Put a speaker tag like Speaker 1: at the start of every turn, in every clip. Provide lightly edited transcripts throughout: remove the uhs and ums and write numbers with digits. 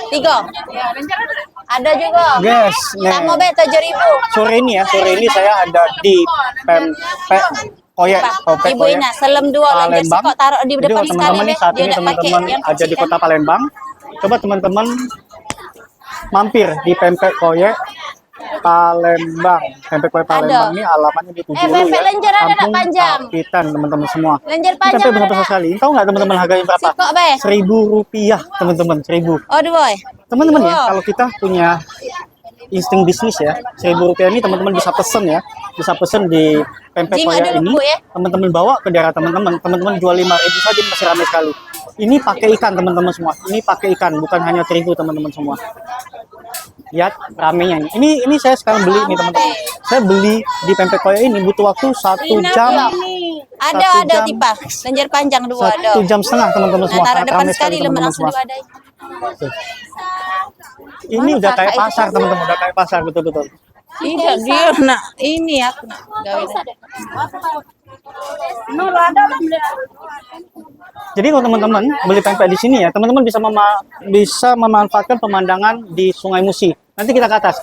Speaker 1: Tiga. Ada juga.
Speaker 2: Guys, nih.
Speaker 1: Sama be 7.000.
Speaker 2: Sore ini saya ada di Pempek Koyek,
Speaker 1: Ibu Ina, selem dua lenjer
Speaker 2: Palembang.
Speaker 1: kok taruh di
Speaker 2: Jadi
Speaker 1: depan
Speaker 2: kalau
Speaker 1: sekali
Speaker 2: teman-teman
Speaker 1: be.
Speaker 2: nih saat
Speaker 1: Dia
Speaker 2: ini
Speaker 1: udah pakai
Speaker 2: teman-teman
Speaker 1: yang
Speaker 2: ada di
Speaker 1: kecil
Speaker 2: kota
Speaker 1: kan.
Speaker 2: Palembang. Coba teman-teman mampir di Pempek Koyek Palembang. Pempek Koyek Palembang ini alamatnya di Tujuh
Speaker 1: pempek
Speaker 2: ya.
Speaker 1: lenjer ada nak
Speaker 2: Kampung
Speaker 1: panjang.
Speaker 2: Kapitan teman-teman semua.
Speaker 1: Lenjer
Speaker 2: Ini
Speaker 1: panjang
Speaker 2: pempek
Speaker 1: ada
Speaker 2: besar
Speaker 1: nak.
Speaker 2: sekali. Tahu nggak teman-teman harganya berapa?
Speaker 1: Sikok be.
Speaker 2: Rp1.000 teman-teman, 1.000.
Speaker 1: Oh, boy.
Speaker 2: Teman-teman ya, kalau kita punya insting bisnis ya, Rp1.000 ini teman-teman bisa pesen ya, bisa pesen di Pempek
Speaker 1: Jing,
Speaker 2: Koya
Speaker 1: ada
Speaker 2: ini,
Speaker 1: Bu, ya?
Speaker 2: teman-teman bawa ke daerah teman-teman, teman-teman jual 5.000 saja masih ramai sekali. Ini pakai ikan teman-teman semua, ini pakai ikan, bukan hanya terigu teman-teman semua. Lihat ramenya ini saya sekarang beli nih teman-teman. Saya beli di Pempek Koya ini butuh waktu 1 jam.
Speaker 1: Ada
Speaker 2: jam.
Speaker 1: tipa, lenjer panjang dua ada.
Speaker 2: 1,5 jam teman-teman
Speaker 1: Nah,
Speaker 2: semua.
Speaker 1: taruh
Speaker 2: Sangat
Speaker 1: depan
Speaker 2: ramai
Speaker 1: sekali lemak
Speaker 2: teman-teman
Speaker 1: langsung
Speaker 2: semua.
Speaker 1: diwadai.
Speaker 2: Ini
Speaker 1: Mana
Speaker 2: udah kayak
Speaker 1: kakak itu?
Speaker 2: pasar teman-teman, udah kayak pasar betul-betul.
Speaker 1: Tidak dia nak ini aku nak gawe.
Speaker 2: Jadi kalau teman-teman beli pempek di sini ya, teman-teman bisa memanfaatkan pemandangan di Sungai Musi. Nanti kita ke atas,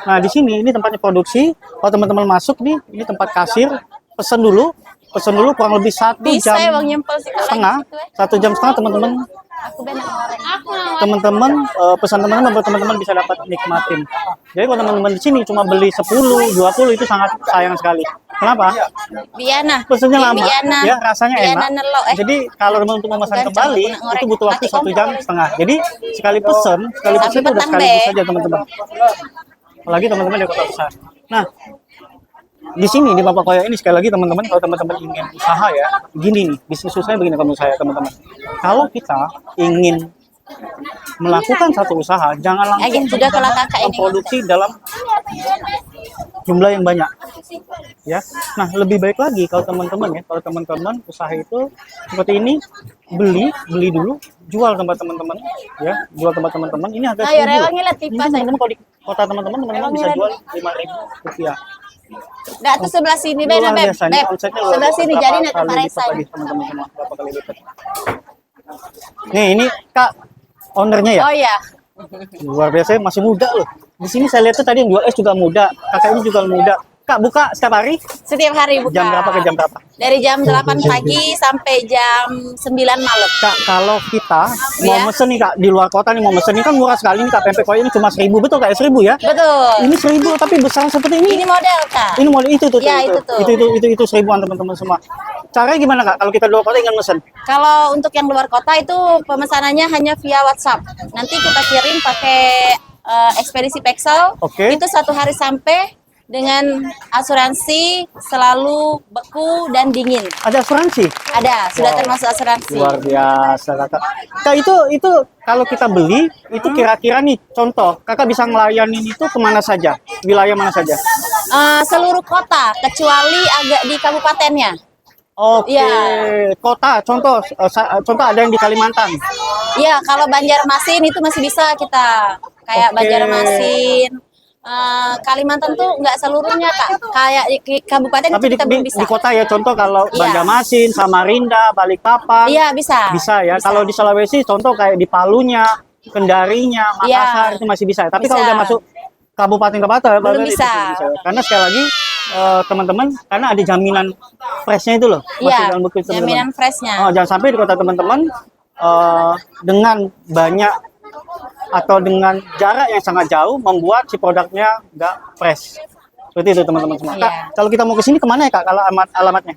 Speaker 2: Nah, di sini ini tempatnya produksi. Kalau teman-teman masuk nih, ini tempat kasir. Pesen dulu kurang lebih 1
Speaker 1: Bisa ya
Speaker 2: jam
Speaker 1: bang nyempel sih
Speaker 2: setengah. 1 jam setengah teman-teman
Speaker 1: Aku benar ngoreng.
Speaker 2: pesan teman-teman buat teman-teman bisa dapat nikmatin. Jadi kalau teman-teman di sini cuma beli 10, 20 itu sangat sayang sekali. Kenapa?
Speaker 1: Biana.
Speaker 2: Pesennya lama,
Speaker 1: Biana.
Speaker 2: ya rasanya
Speaker 1: Biana
Speaker 2: enak.
Speaker 1: nelok,
Speaker 2: Jadi kalau teman untuk memesan
Speaker 1: Bukan,
Speaker 2: kembali
Speaker 1: campur ngoreng.
Speaker 2: itu butuh waktu
Speaker 1: Mati
Speaker 2: 1 jam
Speaker 1: kompor.
Speaker 2: setengah. Jadi sekali pesen
Speaker 1: Sampai
Speaker 2: itu udah
Speaker 1: petang,
Speaker 2: sekaligus
Speaker 1: Be.
Speaker 2: saja teman-teman. Apalagi teman-teman di kota besar. Nah, di sini di Bapak Koya ini sekali lagi teman-teman, kalau teman-teman ingin usaha ya, gini nih bisnis usahanya begini kalau menurut saya teman-teman. Kalau kita ingin melakukan satu usaha, jangan langsung
Speaker 1: sudah kalau kakak ini
Speaker 2: memproduksi dalam jumlah yang banyak, ya. Nah, lebih baik lagi kalau teman-teman ya, kalau teman-teman usaha itu seperti ini, beli dulu, jual tempat teman-teman, ya, jual tempat teman-teman. Ini harga
Speaker 1: Ayo,
Speaker 2: 1.000.
Speaker 1: rewangnya lihat
Speaker 2: Ini
Speaker 1: kipas,
Speaker 2: teman-teman kalau di kota teman-teman bisa jual Rp5.000.
Speaker 1: Dak tuh sebelah sini
Speaker 2: Luar
Speaker 1: Beb.
Speaker 2: biasa, ini
Speaker 1: Beb.
Speaker 2: omsetnya
Speaker 1: Sebelah sini
Speaker 2: berapa
Speaker 1: jadi nanti
Speaker 2: kali
Speaker 1: Pak
Speaker 2: lipat
Speaker 1: Resa.
Speaker 2: lagi, teman-teman semua, berapa kali lipat. Nih, ini Kak ownernya ya.
Speaker 1: Oh iya.
Speaker 2: Luar biasa, masih muda loh. Di sini saya lihat tuh tadi yang jual es juga muda, kakak ini juga muda. Kak buka setiap hari?
Speaker 1: Setiap hari buka.
Speaker 2: Jam berapa ke jam berapa?
Speaker 1: Dari jam 8 pagi sampai jam 9 malam.
Speaker 2: Kak, kalau kita mau
Speaker 1: Iya.
Speaker 2: mesen nih Kak, di luar kota nih mau mesen ini kan murah sekali nih Kak, pempek koya ini cuma 1.000, betul Kak? 1.000 ya?
Speaker 1: Betul.
Speaker 2: Ini 1.000 tapi besar seperti ini.
Speaker 1: Ini model Kak.
Speaker 2: Ini model itu tuh.
Speaker 1: Ya, itu tuh.
Speaker 2: Itu 1.000-an teman-teman semua. Caranya gimana Kak? Kalau kita di luar kota ingin mesen?
Speaker 1: Kalau untuk yang luar kota itu pemesanannya hanya via WhatsApp. Nanti kita kirim pakai ekspedisi Pexel.
Speaker 2: Oke.
Speaker 1: Itu 1 hari sampai dengan asuransi selalu beku dan dingin.
Speaker 2: Ada asuransi?
Speaker 1: Ada, sudah
Speaker 2: Wow.
Speaker 1: termasuk asuransi.
Speaker 2: Luar biasa Kakak. Kak, itu kalau kita beli itu kira-kira nih contoh Kakak bisa ngelayanin itu kemana saja, wilayah mana saja?
Speaker 1: Seluruh kota kecuali agak di kabupatennya.
Speaker 2: Oke,
Speaker 1: Iya.
Speaker 2: kota contoh ada yang di Kalimantan.
Speaker 1: Iya, kalau Banjarmasin itu masih bisa kita kayak
Speaker 2: Oke.
Speaker 1: Banjarmasin. Kalimantan tuh nggak seluruhnya Kak, kayak di kabupaten
Speaker 2: Tapi
Speaker 1: itu kita belum bisa.
Speaker 2: di kota ya contoh kalau
Speaker 1: Iya.
Speaker 2: Banjarmasin, Samarinda, Balikpapan.
Speaker 1: Iya bisa.
Speaker 2: Bisa ya.
Speaker 1: Bisa.
Speaker 2: Kalau di Sulawesi contoh kayak di Palunya, Kendarinya, Makassar
Speaker 1: Iya.
Speaker 2: itu masih bisa. Tapi kalau
Speaker 1: Bisa.
Speaker 2: udah masuk kabupaten-kabupaten
Speaker 1: Belum
Speaker 2: baru itu
Speaker 1: bisa.
Speaker 2: Karena sekali lagi teman-teman karena ada jaminan freshnya itu loh. Masih
Speaker 1: Iya,
Speaker 2: dalam buku itu, teman-teman.
Speaker 1: jaminan freshnya.
Speaker 2: Oh, jangan sampai di kota teman-teman dengan banyak atau dengan jarak yang sangat jauh membuat si produknya nggak fresh. Seperti itu teman-teman semua. Kak,
Speaker 1: Iya.
Speaker 2: kalau kita mau ke sini kemana ya Kak? Kalau alamatnya?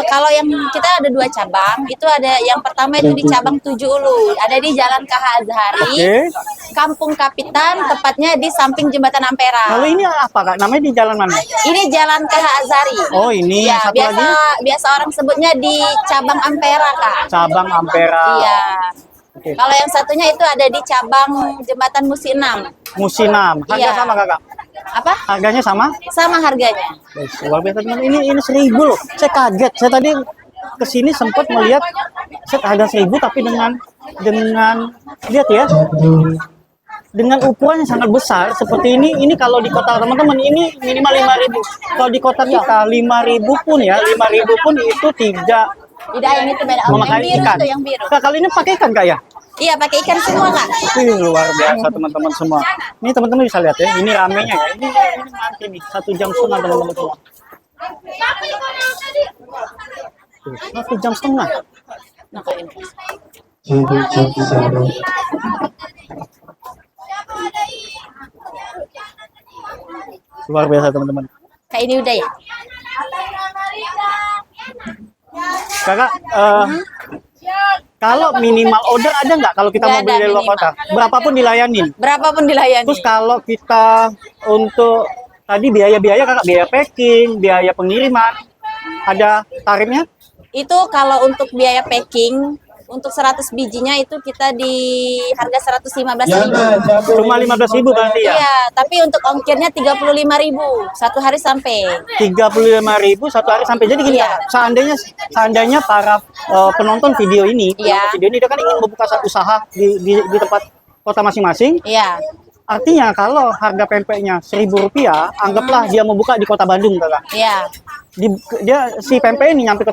Speaker 1: Kalau yang kita ada 2 cabang, itu ada yang pertama itu di cabang 7 Ulu, ada di Jalan KH Azhari,
Speaker 2: Oke.
Speaker 1: Kampung Kapitan, tepatnya di samping Jembatan Ampera.
Speaker 2: Kalau ini apa Kak? Namanya di jalan mana?
Speaker 1: Ini Jalan KH Azhari.
Speaker 2: Oh ini
Speaker 1: Ya,
Speaker 2: satu lagi
Speaker 1: biasa orang sebutnya di cabang Ampera Kak.
Speaker 2: cabang Ampera.
Speaker 1: Iya.
Speaker 2: Oke.
Speaker 1: Kalau yang satunya itu ada di cabang Jembatan Musi 6.
Speaker 2: Musinam. Harga
Speaker 1: Iya.
Speaker 2: sama Kakak?
Speaker 1: Apa?
Speaker 2: Harganya sama?
Speaker 1: Sama harganya.
Speaker 2: Luar biasa teman. Ini 1.000 loh. Saya kaget. Saya tadi kesini sempat melihat set harga 1.000 tapi dengan lihat ya. Dengan ukuran yang sangat besar seperti ini kalau di kota teman-teman ini minimal 5.000. Kalau di kota kita 5.000 pun ya, 5.000 pun itu tidak
Speaker 1: Tidak, yang itu beda. Yang
Speaker 2: memakai
Speaker 1: biru
Speaker 2: ikan.
Speaker 1: tuh, yang biru.
Speaker 2: Kak, kali ini pakai ikan Kak ya?
Speaker 1: Iya, pakai ikan semua, Kak.
Speaker 2: Wih, luar biasa teman-teman semua. Ini teman-teman bisa lihat ya, ini ramenya ya. Ini ngantri nih, 1,5 jam teman-teman semua. Tuh, 1,5 jam.
Speaker 1: Nah, Kak, ini.
Speaker 2: Luar biasa teman-teman.
Speaker 1: Kak, ini udah ya?
Speaker 2: Kakak, kalau minimal order ada nggak kalau kita mau
Speaker 1: Nggak
Speaker 2: beli
Speaker 1: ada
Speaker 2: dari luar
Speaker 1: minimal.
Speaker 2: kota? Berapapun dilayanin.
Speaker 1: Berapapun dilayani.
Speaker 2: Terus kalau kita untuk tadi biaya-biaya kakak, biaya packing, biaya pengiriman, ada tarifnya?
Speaker 1: Itu kalau untuk biaya packing, untuk 100 bijinya itu kita di harga 115.000.
Speaker 2: Cuma 15.000 berarti ya?
Speaker 1: Iya, tapi untuk ongkirnya 35.000 satu hari sampai.
Speaker 2: 35.000 satu hari sampai. Jadi gini,
Speaker 1: Iya.
Speaker 2: Kak, seandainya para penonton video ini,
Speaker 1: Iya.
Speaker 2: dia kan ingin membuka usaha di tempat kota masing-masing.
Speaker 1: Iya,
Speaker 2: Artinya kalau harga pempeknya Rp1.000, anggaplah dia membuka di kota Bandung, kakak.
Speaker 1: iya,
Speaker 2: Si pempek ini nyampe ke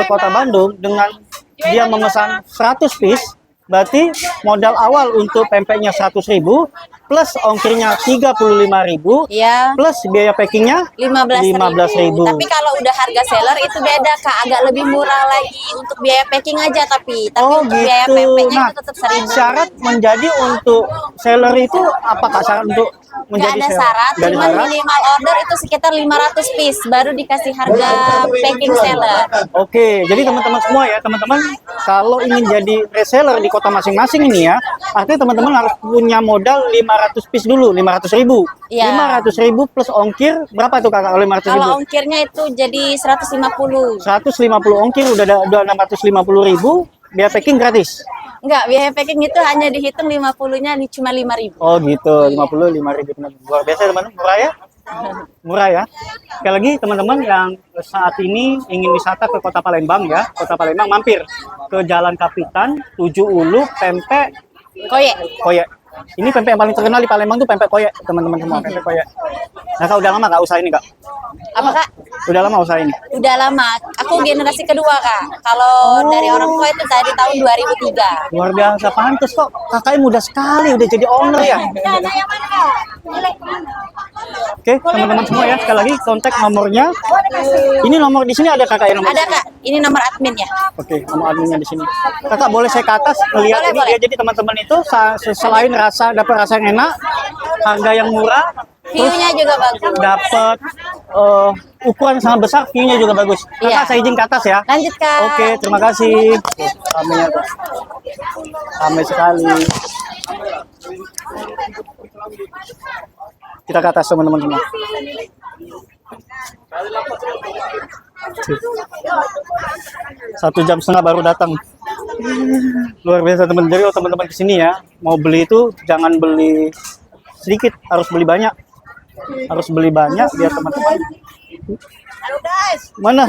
Speaker 2: kota Bandung dengan dia memesan 100 piece, berarti modal awal untuk pempeknya 100.000 plus ongkirnya 35.000
Speaker 1: iya.
Speaker 2: plus biaya packingnya
Speaker 1: 15.000.
Speaker 2: 15.000.
Speaker 1: Tapi kalau udah harga seller itu beda, Kak, agak lebih murah lagi untuk biaya packing aja tapi
Speaker 2: Oh
Speaker 1: untuk biaya
Speaker 2: gitu.
Speaker 1: pempeknya
Speaker 2: Nah,
Speaker 1: itu tetap 1.000.
Speaker 2: syarat menjadi untuk seller itu apa kak? Syarat untuk
Speaker 1: Nggak
Speaker 2: menjadi
Speaker 1: ada
Speaker 2: seller?
Speaker 1: syarat,
Speaker 2: Nggak ada
Speaker 1: cuman
Speaker 2: syarat?
Speaker 1: minimal order itu sekitar 500 piece baru dikasih harga packing seller.
Speaker 2: Oke, jadi teman-teman semua ya, teman-teman kalau ingin jadi reseller di kota masing-masing ini ya, artinya teman-teman harus punya modal 500 piece dulu, 500.000.
Speaker 1: Iya.
Speaker 2: 500.000 plus ongkir, berapa tuh kakak kalau 500.000?
Speaker 1: Kalau ongkirnya itu jadi 150.
Speaker 2: 150 ongkir udah 650.000, biaya packing gratis.
Speaker 1: Enggak, biaya packing itu hanya dihitung 50-nya cuma 5.000.
Speaker 2: Oh gitu, 55.000 benar. Luar biasa teman-teman, murah ya? Murah ya. Sekali lagi teman-teman yang saat ini ingin wisata ke Kota Palembang ya, Kota Palembang mampir ke Jalan Kapitan, 7 Ulu, pempek koyek. Ini pempek yang paling terkenal di Palembang tuh pempek koyek, teman-teman semua, pempek koyek. Nah, kak udah lama kak usaha ini kak?
Speaker 1: Apa, Kak?
Speaker 2: Udah lama usaha ini?
Speaker 1: Udah lama. Aku generasi kedua, Kak. Kalau dari orang tua itu dari tahun 2003.
Speaker 2: Luar biasa, pantes kok kakaknya muda sekali udah jadi owner ya. Oke, teman-teman semua ya, sekali lagi kontak nomornya. Ini nomor di sini ada kakak yang nomor?
Speaker 1: Ada, Kak. Ini nomor adminnya.
Speaker 2: Oke, nomor adminnya di sini. Kakak boleh saya ke atas melihat
Speaker 1: Boleh,
Speaker 2: ini
Speaker 1: boleh.
Speaker 2: dia. Jadi teman-teman itu selain dapat rasa yang enak, harga yang murah,
Speaker 1: View-nya juga bagus.
Speaker 2: dapat ukuran sangat besar, view-nya juga bagus. Kakak
Speaker 1: Iya.
Speaker 2: saya izin ke atas ya.
Speaker 1: Lanjut, Kak.
Speaker 2: Oke, terima kasih. Ramainya tuh. Ramai sekali. Kita ke atas teman-teman semua. Satu jam setengah baru datang. Luar biasa teman. Jadi kalau teman-teman kesini ya, mau beli itu jangan beli sedikit, harus beli banyak. Harus beli banyak biar teman-teman. Mana?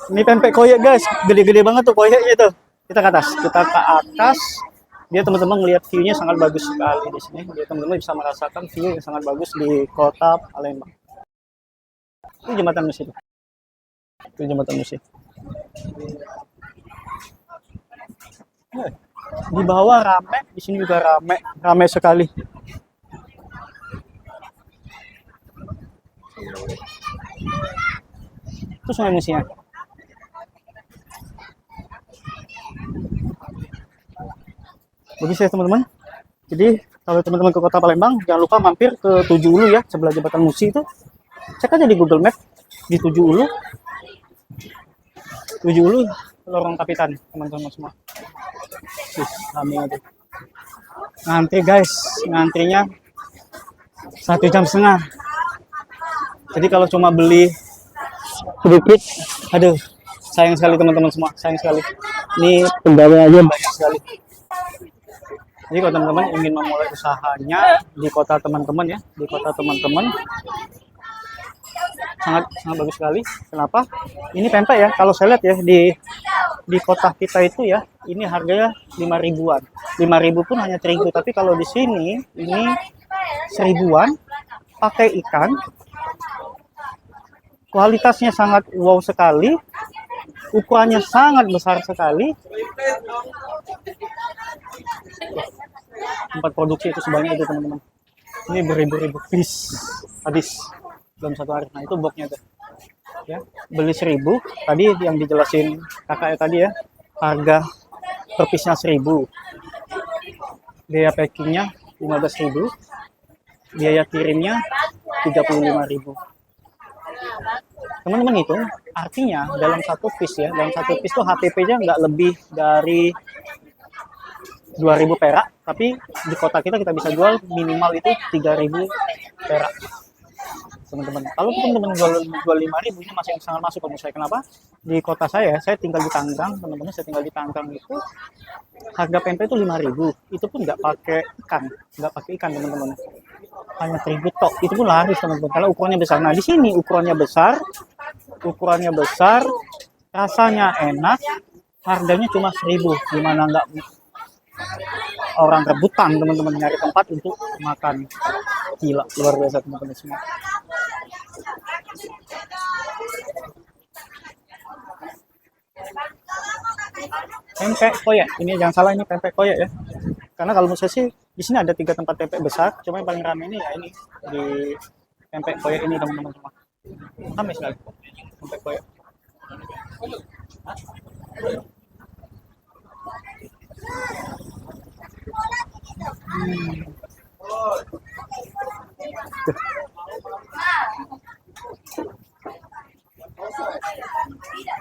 Speaker 2: Ini pempek koyek guys, gede-gede banget tuh koyeknya tuh. Kita ke atas, Dia teman-teman melihat view-nya sangat bagus sekali di sini. Dia teman-teman bisa merasakan view yang sangat bagus di kota Palembang. Itu jembatan Musi tuh. Itu jembatan Musi. Di bawah rame, di sini juga rame sekali. Itu Sungai Musinya. Bagus ya teman-teman. Jadi kalau teman-teman ke Kota Palembang jangan lupa mampir ke 7 Ulu ya, sebelah jembatan Musi itu. Cek aja di Google Map di 7 Ulu. 7 Ulu Lorong Kapitan teman-teman semua. Kami aja. Ngantri guys, ngantrinya 1,5 jam. Jadi kalau cuma beli sedikit, aduh, sayang sekali teman-teman semua, sayang sekali. Ini pegawai aja banyak sekali. Jadi kalau teman-teman ingin memulai usahanya di kota teman-teman ya, di kota teman-teman sangat bagus sekali. Kenapa? Ini pempek ya. Kalau saya lihat ya di kota kita itu ya, ini harganya 5.000-an. 5.000 pun hanya terigu. Tapi kalau di sini ini 1.000-an, pakai ikan. Kualitasnya sangat wow sekali. ukurannya sangat besar sekali. Tempat produksi itu sebanyak itu teman-teman. Ini beribu-ribu piece habis dalam satu hari. Nah itu boxnya tuh. Ya, beli 1.000. Tadi yang dijelasin kakaknya tadi ya, harga per piece-nya 1.000. Biaya packingnya 15.000. Biaya kirimnya 35.000. Teman-teman itu artinya dalam satu piece ya, dalam satu piece tuh HTP-nya nggak lebih dari 2.000 perak, tapi di kota kita bisa jual minimal itu 3.000 perak. Teman-teman, kalau teman-teman jual 5.000 ini masih sangat masuk kalau saya. Kenapa? Di kota saya tinggal di Tangerang, teman-teman, saya tinggal di Tangerang itu harga pempek itu 5.000. Itu pun nggak pakai ikan, teman-teman. Hanya terigu tok. Itu pun laris, teman-teman, karena ukurannya besar. Nah, di sini ukurannya besar, rasanya enak, harganya cuma 1.000. Gimana nggak orang rebutan, teman-teman, nyari tempat untuk makan. Gila, luar biasa, teman-teman semua. Pempek koyak, ini jangan salah, ini pempek koyak ya. Karena kalau menurut saya sih di sini ada 3 tempat pempek besar, cuma yang paling ramai ini ya ini di pempek koyak ini, teman-teman semua. Ramai sekali pempek koyak.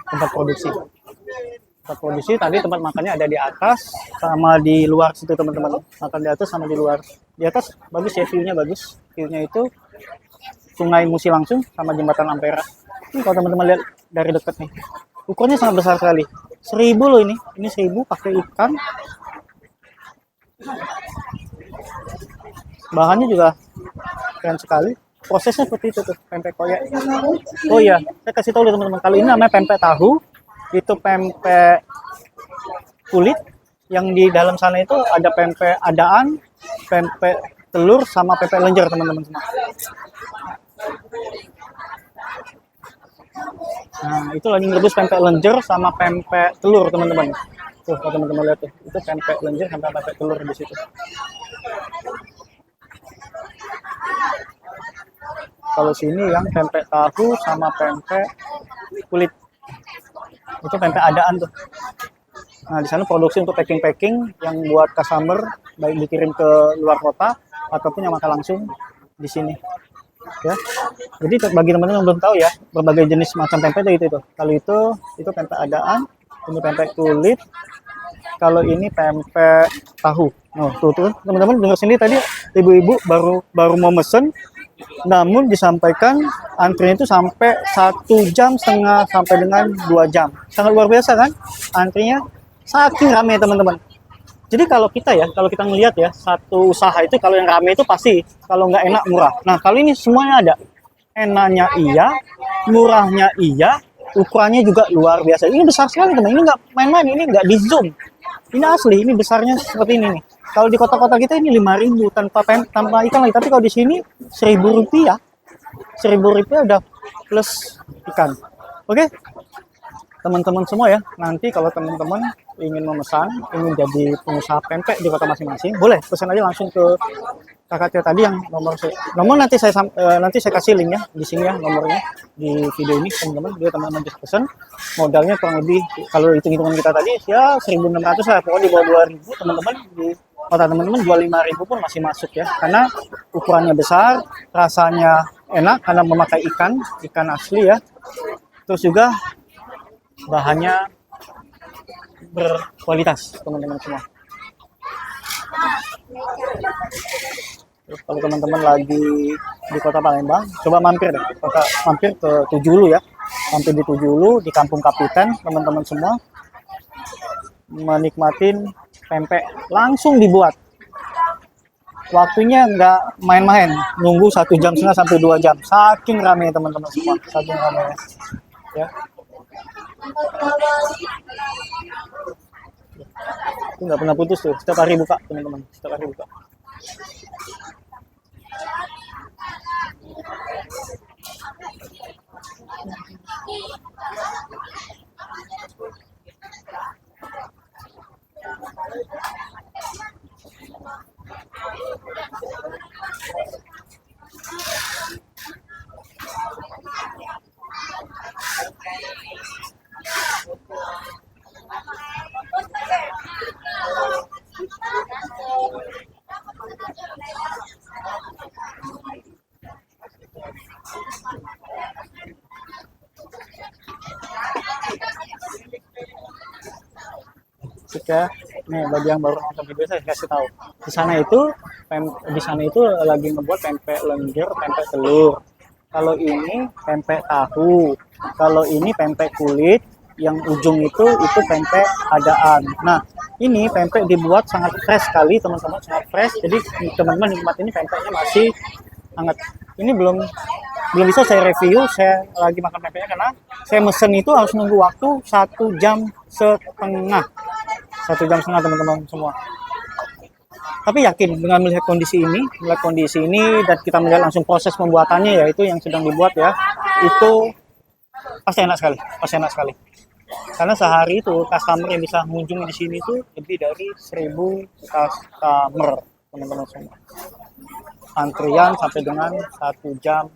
Speaker 2: Tempat produksi tadi tempat makannya ada di atas sama di luar situ, teman-teman. Makan di atas sama di luar. Di atas bagus ya, view-nya bagus. View-nya itu Sungai Musi langsung sama jembatan Ampera. Ini kalau teman-teman lihat dari dekat nih, ukurannya sangat besar sekali. 1.000 loh ini 1.000 pakai ikan. Bahannya juga keren sekali. Prosesnya seperti itu tuh, pempek koyak. Oh iya, saya kasih tahu teman-teman, kalau ini namanya pempek tahu, itu pempek kulit. Yang di dalam sana itu ada pempek adaan, pempek telur, sama pempek lenjer, teman-teman semua. Nah, itu lagi ngerebus pempek lenjer sama pempek telur, teman-teman. Tuh, kalau teman-teman lihat tuh, itu pempek lenjer sama pempek telur di situ. Kalau sini yang pempek tahu sama pempek kulit. Itu pempek adaan tuh. Nah, di sana produksi untuk packing-packing yang buat customer, baik dikirim ke luar kota ataupun yang makan langsung di sini. Ya. Jadi bagi teman-teman yang belum tahu ya, berbagai jenis macam pempek itu. Kalau itu pempek adaan, ini pempek kulit. Kalau ini pempek tahu. Nah, tuh teman-teman dengar sendiri tadi ibu-ibu baru mau mesen, namun disampaikan antrian itu sampai 1,5 jam sampai dengan 2 jam. Sangat luar biasa kan antrinya, saking ramai, teman-teman. Jadi kalau kita ngelihat ya, satu usaha itu kalau yang ramai itu pasti, kalau nggak enak murah. Nah, kalau ini semuanya ada. Enaknya iya, murahnya iya, ukurannya juga luar biasa. Ini besar sekali, teman. Ini nggak main-main, ini nggak di zoom. Ini asli, ini besarnya seperti ini nih. Kalau di kota-kota kita ini 5.000 tanpa ikan lagi, tapi kalau di sini 1.000 rupiah. 1.000 rupiah udah plus ikan. Oke, teman-teman semua ya, nanti kalau teman-teman ingin memesan, ingin jadi pengusaha pempek di kota masing-masing, boleh pesan aja langsung ke kakak tadi yang nomor nanti saya kasih linknya di sini ya, nomornya di video ini, teman-teman. Dia teman-teman bisa pesan. Modalnya kurang lebih kalau hitung-hitungan kita tadi ya 1.600 lah, pokoknya di bawah 2.000, teman-teman. Di kota teman-teman jual 5.000 pun masih masuk ya, karena ukurannya besar, rasanya enak karena memakai ikan asli ya. Terus juga bahannya berkualitas, teman-teman semua. Terus kalau teman-teman lagi di kota Palembang, coba mampir ke Tujulu ya. Mampir di Tujulu, di Kampung Kapiten, teman-teman semua. Menikmatin pempek langsung dibuat. Waktunya nggak main-main, nunggu 1,5 jam sampai 2 jam. Saking ramai, teman-teman semua, saking ramai ya. Itu nggak pernah putus tuh, setiap hari buka, teman-teman, setiap hari buka. Jika nih bagi yang baru nonton video saya kasih tahu di sana itu di sana itu lagi ngebuat pempek lenjer, pempek telur. Kalau ini pempek tahu, kalau ini pempek kulit, yang ujung itu pempek adaan. Nah ini pempek dibuat sangat fresh sekali teman-teman, sangat fresh. Jadi teman-teman nikmat ini pempeknya masih hangat. Ini belum bisa saya review, saya lagi makan pempeknya karena saya mesen itu harus nunggu waktu 1,5 jam. 1,5 jam teman-teman semua. Tapi yakin dengan melihat kondisi ini dan kita melihat langsung proses pembuatannya, yaitu yang sedang dibuat ya, itu pasti enak sekali. Karena sehari itu customer yang bisa mengunjungi di sini itu lebih dari 1.000 customer teman-teman semua. Antrian sampai dengan 1,5 jam.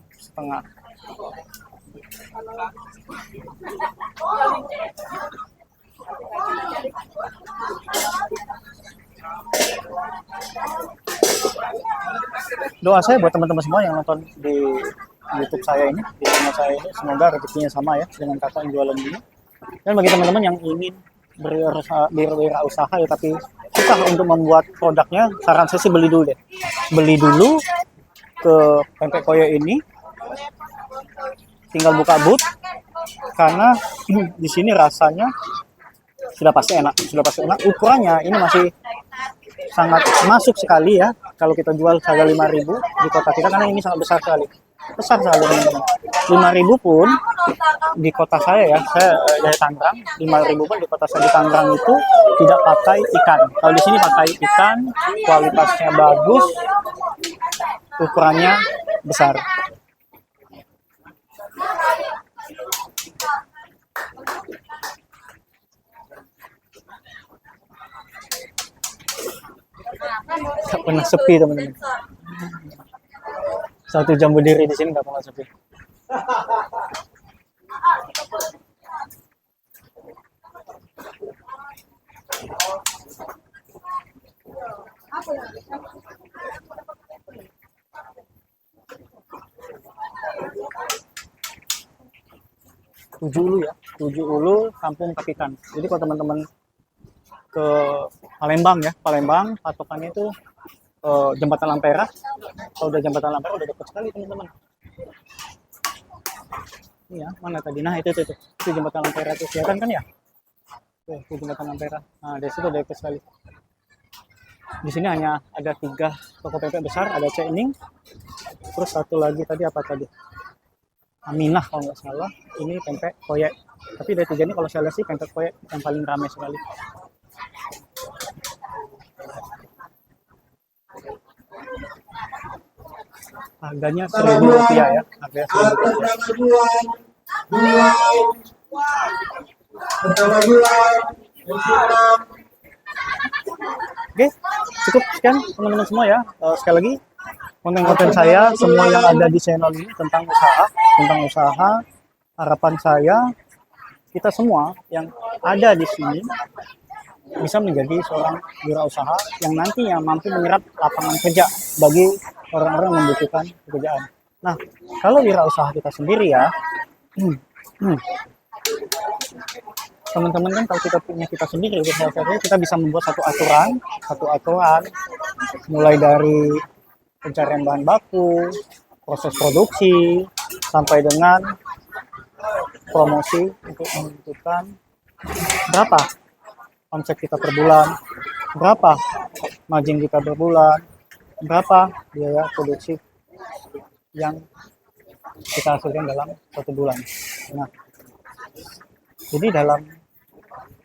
Speaker 2: Doa saya buat teman-teman semua yang nonton di YouTube saya ini, di channel saya ini, semoga rezekinya sama ya dengan kakak yang jualan ini. Dan bagi teman-teman yang ingin berwirausaha ya tapi susah untuk membuat produknya, saran saya sih beli dulu deh. Beli dulu ke pempek koyo ini, tinggal buka booth karena di sini rasanya sudah pasti enak. Ukurannya ini masih sangat masuk sekali ya. Kalau kita jual harga 5.000 di kota kita, karena ini sangat besar sekali teman-teman. 5.000 pun di kota saya ya, saya dari Tangerang, 5.000 pun di kota saya di Tangerang itu tidak pakai ikan. Kalau di sini pakai ikan, kualitasnya bagus, ukurannya besar. Gak pernah sepi teman-teman. 1 jam berdiri di sini gak pernah sepi. Tujuh Ulu Kampung Kapitan. Jadi kalau teman-teman ke Palembang patokannya itu Jembatan Ampera. Kalau udah Jembatan Ampera udah dekat sekali teman-teman. Iya, mana tadi? Nah itu Jembatan Ampera itu kelihatan kan ya? Itu Jembatan Ampera. Nah dari situ udah dekat sekali. Di sini hanya ada 3 toko pempek besar, ada Cek Ning, terus satu lagi tadi apa tadi? Aminah kalau nggak salah. Ini pempek koyek. Tapi dari 3 ini kalau saya lihat sih pempek koyek yang paling ramai sekali. Harganya Rp1.000 ya. Harganya Rp1.000. Oke, cukup sekian teman-teman semua ya. Sekali lagi konten-konten saya semua yang ada di channel ini tentang usaha. Harapan saya kita semua yang ada di sini bisa menjadi seorang wirausaha yang nantinya mampu menyerap lapangan kerja bagi orang-orang yang membutuhkan pekerjaan. Nah, kalau wirausaha kita sendiri ya, teman-teman kan kalau kita punya kita sendiri, kita bisa membuat satu aturan, mulai dari pencarian bahan baku, proses produksi, sampai dengan promosi untuk menentukan berapa omset kita per bulan, berapa margin kita per bulan, berapa biaya produksi yang kita hasilkan dalam 1 bulan. Nah, jadi dalam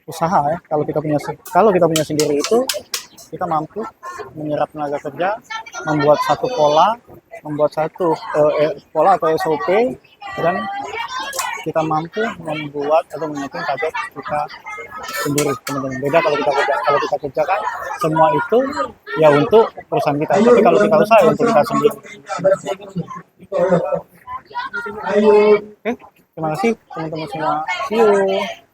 Speaker 2: usaha ya, kalau kita punya sendiri itu kita mampu menyerap tenaga kerja, membuat satu pola atau SOP, dan kita mampu membuat atau menyiapkan target kita sendiri teman-teman. Beda kalau kita kerjakan semua itu ya untuk perusahaan kita, tapi kalau kita usaha ya untuk kita sendiri. Oke, terima kasih teman-teman semua. See you.